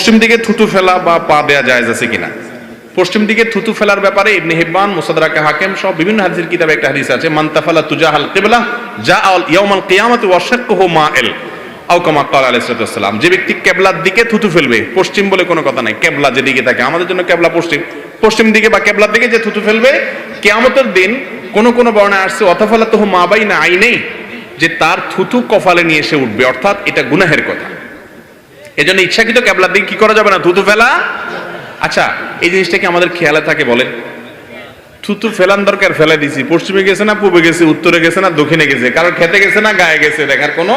পশ্চিম দিকে থুতু ফেলা বা পা দেয়া জায়েজ আছে কিনা? পশ্চিম দিকে থুতু ফেলার ব্যাপারে ইবনে হিব্বান, মুসাদরাকে হাকিম সহ বিভিন্ন হাদিসের কিতাবে একটা হাদিস আছে, মান তাফালা তুজাহাল কিবলা জাআল ইয়াউমাল কিয়ামাতি ওয়া শাক্কুহু মাইল আও কামা ক্বালা আলাইহিস সালাতু ওয়াস সালাম। যে ব্যক্তি কিবলার দিকে থুতু ফেলবে, পশ্চিম বলে কোনো কথা নাই, কিবলা যেদিকে থাকে, আমাদের জন্য কিবলা পশ্চিম, পশ্চিম দিকে বা কিবলার দিকে যে থুতু ফেলবে, কিয়ামতের দিন কোন কোন বর্ণনায় আসছে ওয়াতাফালাতুহু মা বাইনা আইনাই, যে তার থুতু কপালে নিয়ে এসে উঠবে, অর্থাৎ এটা গুনাহের কথা। এজন্য ইচ্ছাকৃত কিবলার দিকে কি করা যাবে না, থুতু ফেলা। আচ্ছা, এই জিনিসটা কি আমাদের খেয়ালে থাকে বলেন? থুতু ফেলান দরকার, ফেলে দিছি, পশ্চিমে গেছে না পূবে গেছে, উত্তরে গেছে না দক্ষিণে গেছে, কারো খেতে গেছে না গায়ে গেছে, দেখার কোনো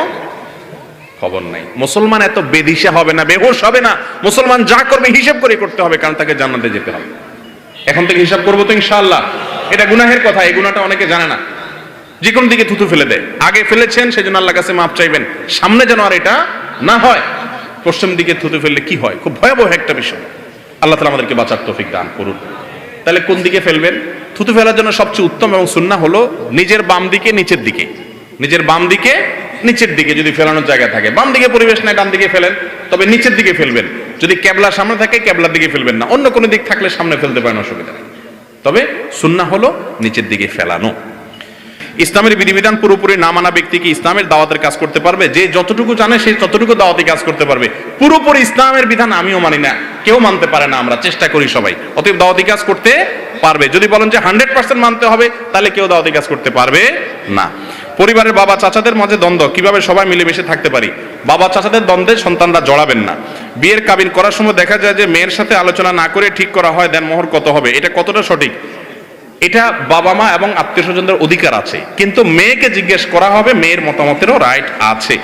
খবর নাই। মুসলমান এত বেদিশা হবে না, বেহুশ হবে না। মুসলমান যা করবে হিসাব করে করতে হবে, কারণ তাকে জান্নাতে যেতে হবে। এখন থেকে হিসাব করবো তো ইনশাআল্লাহ। এটা গুনাহের কথা, এই গুনাহটা অনেকে জানে না। যে কোন দিকে থুতু ফেলে দেয়, আগে ফেলেছেন সেজন্য আল্লাহর কাছে মাপ চাইবেন, সামনে যেন আর এটা না হয়। পশ্চিম দিকে থুতু ফেললে কি হয়, খুব ভয়াবহ একটা বিষয়। আল্লাহ তাআলা আমাদেরকে বাঁচার তৌফিক দান করুন। তাহলে কোন দিকে ফেলবেন? থুতু ফেলার জন্য সবচেয়ে উত্তম এবং সুন্নাহ হলো নিজের বাম দিকে নিচের দিকে, নিজের বাম দিকে নিচের দিকে যদি ফেলানোর জায়গা থাকে, বাম দিকে পরিবেশ নাই ডান দিকে ফেলেন, তবে নিচের দিকে ফেলবেন। যদি কেবলা সামনে থাকে কেবলার দিকে ফেলবেন না, অন্য কোনো দিক থাকলে সামনে ফেলতে পারেন, অসুবিধা নেই। তবে সুন্নাহ হলো নিচের দিকে ফেলানো। ইসলামের বিধিবিধান পুরোপুরি না মানা ব্যক্তি কি ইসলামের দাওয়াতের কাজ করতে পারবে? যে যতটুকু জানে সে ততটুকু দাওয়াতি কাজ করতে পারবে। পুরোপুরি ইসলামের বিধান আমিও মানি না, কেউ মানতে পারে না, আমরা চেষ্টা করি সবাই, অতএব দাওয়াতি কাজ করতে পারবে। যদি বলেন যে 100% মানতে হবে, তাহলে কেউ দাওয়াতি কাজ করতে পারবে না। পরিবারের বাবা চাচাদের মাঝে দ্বন্দ্ব, কিভাবে সবাই মিলেমিশে থাকতে পারি? বাবা চাচাদের দ্বন্দ্বে সন্তানরা জড়াবেন না। বিয়ের কাবিন করার সময় দেখা যায় যে মেয়ের সাথে আলোচনা না করে ঠিক করা হয়, দেন মোহর কত হবে, এটা কতটা সঠিক? এটা বাবা মা এবং আত্মীয় স্বজনদের অধিকার আছে, কিন্তু মেয়েকে জিজ্ঞেস করা হবে, মেয়ের মতামতেরও রাইট আছে।